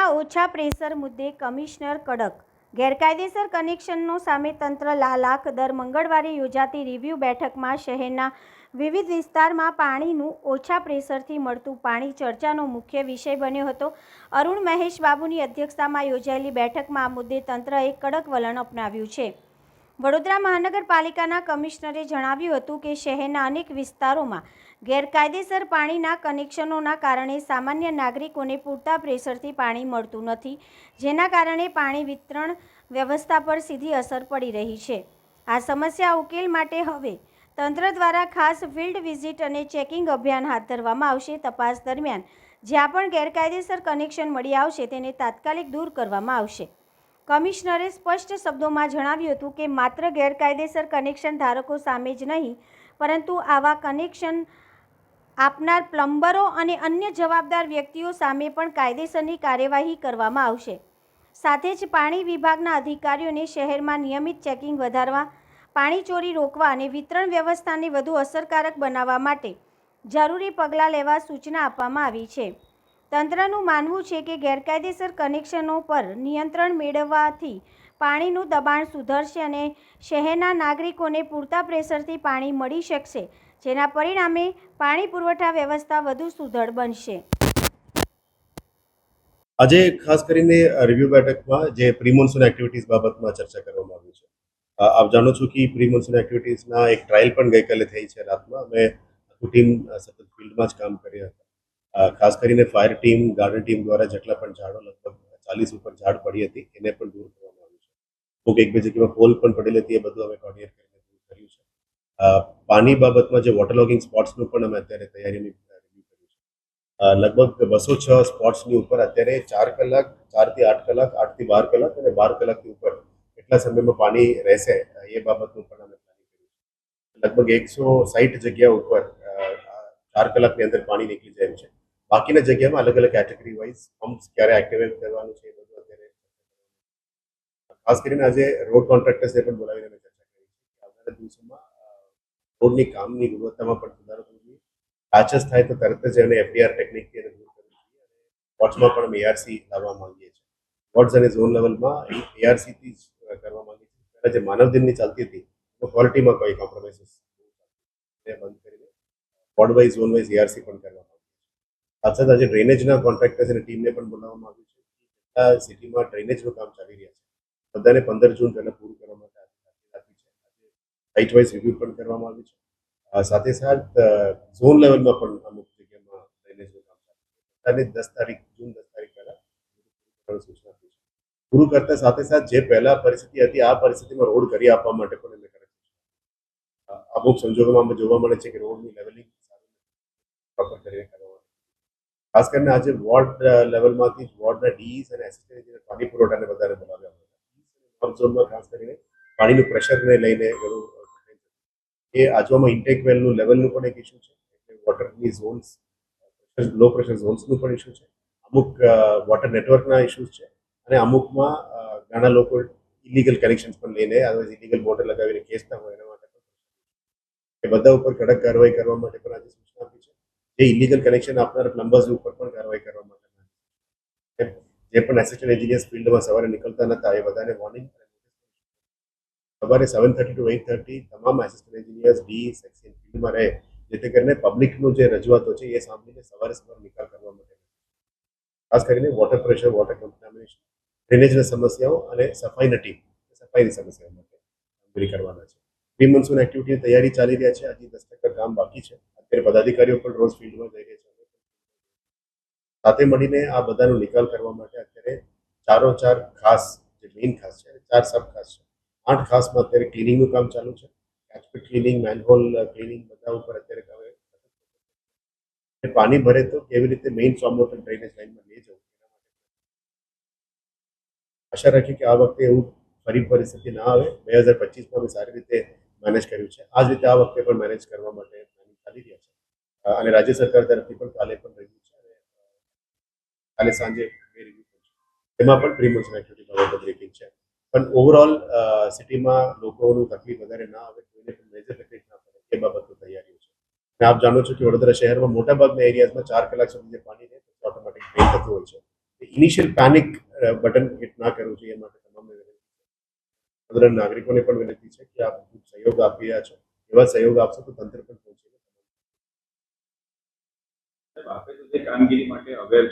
શહેરમાં ઓછા પ્રેશર મુદ્દે કમિશનર કડક. ગેરકાયદેસર કનેક્શનો સામે તંત્ર લાલાક. દર મંગળવારે યોજાતી રિવ્યુ બેઠકમાં શહેરના વિવિધ વિસ્તારમાં પાણીનું ઓછા પ્રેશરથી મળતું પાણી ચર્ચાનો મુખ્ય વિષય બન્યો હતો. અરુણ મહેશ બાબુની અધ્યક્ષતામાં યોજાયેલી બેઠકમાં આ મુદ્દે તંત્રએ કડક વલણ અપનાવ્યું છે. વડોદરા મહાનગરપાલિકાના કમિશનરે જણાવ્યું હતું કે શહેરના અનેક વિસ્તારોમાં ગેરકાયદેસર પાણીના કનેક્શનોના કારણે સામાન્ય નાગરિકોને પૂરતા પ્રેશરથી પાણી મળતું નથી, જેના કારણે પાણી વિતરણ વ્યવસ્થા પર સીધી અસર પડી રહી છે. આ સમસ્યા ઉકેલ માટે હવે તંત્ર દ્વારા ખાસ ફિલ્ડ વિઝિટ અને ચેકિંગ અભિયાન હાથ ધરવામાં આવશે. તપાસ દરમિયાન જ્યાં પણ ગેરકાયદેસર કનેક્શન મળી આવશે તેને તાત્કાલિક દૂર કરવામાં આવશે. કમિશનરે સ્પષ્ટ શબ્દોમાં જણાવ્યું હતું કે માત્ર ગેરકાયદેસર કનેક્શન ધારકો સામે જ નહીં, પરંતુ આવા કનેક્શન આપનાર પ્લમ્બરો અને અન્ય જવાબદાર વ્યક્તિઓ સામે પણ કાયદેસરની કાર્યવાહી કરવામાં આવશે. સાથે જ પાણી વિભાગના અધિકારીઓને શહેરમાં નિયમિત ચેકિંગ વધારવા, પાણી ચોરી રોકવા અને વિતરણ વ્યવસ્થાને વધુ અસરકારક બનાવવા માટે જરૂરી પગલાં લેવા સૂચના આપવામાં આવી છે. તંત્રનું માનવું છે કે ગેરકાયદેસર કનેક્શનો પર નિયંત્રણ મેળવવાથી પાણીનું દબાણ સુધરશે અને શહેરના નાગરિકોને પૂરતા પ્રેશરથી પાણી મળી શકશે, જેના પરિણામે પાણી પુરવઠા વ્યવસ્થા વધુ સુદૃઢ બનશે. આજે ખાસ કરીને રિવ્યુ બેઠકમાં જે પ્રી મોન્સૂન એક્ટિવિટીઝ બાબતમાં ચર્ચા કરવામાં આવી છે. આપ જાણો છો કે પ્રી મોન્સૂન એક્ટિવિટીઝના એક ટ્રાયલ પણ ગઈકાલે થઈ છે રાતમાં. અમે આખું ટીમ સતત ફિલ્ડમાં જ કામ કર્યા હતા. ખાસ કરીને ફાયર ટીમ, ગાર્ડન ટીમ દ્વારા જેટલા પણ ઝાડો, લગભગ 40 ઉપર ઝાડ પડી હતી, એને પણ દૂર કરવામાં આવ્યું છે. અમુક એક બે જગ્યામાં પોલ પણ પડેલી હતી, એ બધું અમે કોર્ડિનેટ કરીને દૂર કર્યું છે. પાણી બાબતમાં જે વોટર લોગિંગ સ્પોટ્સનું પણ અમે અત્યારે તૈયારીની રિવ્યુ કર્યું છે. લગભગ 206 સ્પોટ્સની ઉપર અત્યારે 4 કલાક, 4 થી 8 કલાક, 8 થી 12 કલાક અને 12 કલાકથી ઉપર કેટલા સમયમાં પાણી રહેશે એ બાબતનું પણ અમે પ્લાનિંગ કર્યું છે. લગભગ 160 જગ્યા ઉપર 4 કલાકની અંદર પાણી નીકળી જાય છે. બાકીના જગ્યામાં અલગ અલગ કેટેગરી વાઇઝ પમ્પ્સ ક્યારે એક્ટિવેટ કરવાનું છે એ બધું અત્યારે ખાસ કરીને આજે રોડ કોન્ટ્રાક્ટર્સને પણ બોલાવીને અમે ચર્ચા કરી છે. આવનારા દિવસોમાં રોડની કામની ગુણવત્તામાં પણ સુધારો થવો જોઈએ. પેચેસ થાય તો તરત જ એને એફડીઆર ટેકનિકથી એને દૂર કરવી જોઈએ. અને વોર્ડ્સમાં પણ અમે એઆરસી લાવવા માંગીએ છીએ. વોર્ડ્સ અને ઝોન લેવલમાં એઆરસીથી જ કરવા માંગીએ છીએ. પહેલાં જે માનવ દિનની ચાલતી હતી તો ક્વોલિટીમાં કોઈ કોમ્પ્રોમાઇઝીસ બંધ કરીને ward wise, zone wise arc પણ કરવા માંગીએ છીએ. સાથે સાથે આજે ડ્રેનેજના કોન્ટ્રાક્ટર્સ અને ટીમને પણ બોલાવવામાં આવ્યું છે. આ સિટીમાં ડ્રેનેજનું કામ ચાલી રહ્યા છે, બધાને 15 જૂન પહેલાં પૂરું કરવા માટે આપી છે. સાઇટ વાઇઝ રિવ્યુ પણ કરવામાં આવ્યું છે. સાથે સાથે ઝોન લેવલમાં પણ અમુક જગ્યામાં ડ્રેનેજનું કામ ચાલે છે. 10 તારીખ, જૂન 10 તારીખ પહેલાં સૂચના આપી છે. પૂરું કરતા સાથે સાથે જે પહેલા પરિસ્થિતિ હતી આ પરિસ્થિતિમાં રોડ કરી આપવા માટે પણ એમને કરે છે. અમુક સંજોગોમાં જોવા મળે છે કે રોડની લેવલિંગ પ્રોપર કરીને કરવામાં. ખાસ કરીને આજે વોર્ડ લેવલમાંથી વોર્ડના ડીઈસ અને એસિસ્ટન્ટ એન્જિનિયર પાણી પુરવઠાને વધારે બોલાવ્યા હતા. નોર્થ ઝોનમાં ખાસ કરીને પાણીનું પ્રેશરને લઈને ઘણું એ આજુબાજુમાં ઇન્ટેક વેલનું લેવલનું પણ એક ઇસ્યુ છે. એટલે વોટરની ઝોન્સ, લો પ્રેશર ઝોન્સનું પણ ઇસ્યુ છે. અમુક વોટર નેટવર્કના ઇસ્યુઝ છે અને અમુકમાં ઘણા લોકો ઇલીગલ કનેક્શન્સ પણ લઈને ઇલીગલ મોટર લગાવીને ખેંચતા હોય એના માટે એ બધા ઉપર કડક કાર્યવાહી કરવા માટે પણ આજે સૂચના આપી છે. જે ઇલીગલ કનેક્શન આપનાર પ્લમ્બર્સ ઉપર પણ કાર્યવાહી કરવા માટે જે પણ એસિસ્ટન્ટ એન્જિનિયર્સ ફિલ્ડમાં સવારે નીકળતા નતા એ બધાને વોર્નિંગ સવારે 7:30 to 8:30 તમામ એસિસ્ટન્ટ એન્જિનિયર્સ ડી સેક્શન ફિલ્ડમાં રહે, જેથી કરીને પબ્લિકનું જે રજૂઆતો છે એ સાંભળીને સવારે નિકાલ કરવા માટે ખાસ કરીને વોટર પ્રેશર, વોટર કન્ટામિનેશન, ડ્રેનેજની સમસ્યાઓ અને સફાઈની સમસ્યાઓ માટે કામગીરી કરવાના છે. પ્રી મોન્સૂન એક્ટિવિટીની તૈયારી ચાલી રહ્યા છે. હજી 10% કામ બાકી છે. અત્યારે પદાધિકારીઓ પણ રોજ ફિલ્ડમાં જઈ રહ્યા છે. સાથે મળીને આ બધાનો નિકાલ કરવા માટે અત્યારે 4 ખાસ, જે મેઇન ખાસ છે, 4 સબ ખાસ છે. 8 ખાસમાં અત્યારે ક્લિનિંગનું કામ ચાલુ છે. કેચપીટ ક્લિનિંગ, મેનહોલ ક્લિનિંગ બધા ઉપર અત્યારે પાણી ભરે તો કેવી રીતે મેઇન સ્ટોર્મ વોટર ડ્રેનેજ લાઇનમાં લઈ જવું. આશા રાખીએ કે આ વખતે એવું ફરી પરિસ્થિતિ ના આવે. 2025માં અમે સારી રીતે મેનેજ કર્યું છે. આ જ રીતે આ વખતે પણ મેનેજ કરવા માટે ચાલી રહ્યા છે. અને રાજ્ય સરકાર તરફથી પણ કાલે પણ રિવ્યુ છે. કાલે સાંજે રિવ્યુ છે. એમાં પણ પ્રી મોન્સૂન એક્ટિવિટી બાબતે બ્રીફિંગ છે. પણ ઓવરઓલ સિટીમાં લોકોનું તકલીફ વધારે ના આવે, કોઈને પણ મેજર તકલીફ ના પડે એ બાબતની તૈયારીઓ છે. અને આપ જાણો છો કે વડોદરા શહેરમાં મોટાભાગના એરિયાઝમાં 4 કલાક સુધી જે પાણી રહે ઓટોમેટિક ડ્રેન થતું હોય છે. ઇનિશિયલ પેનિક બટન હિટ ના કરવું જોઈએ એ માટે તમામને વિનંતી છે. બધા નાગરિકોને પણ વિનંતી છે કે આપ ખૂબ સહયોગ આપી રહ્યા છો. એવા સહયોગ આપશો તો તંત્ર પણ પહોંચે. આપે તો જે કામગીરી માટે અવેર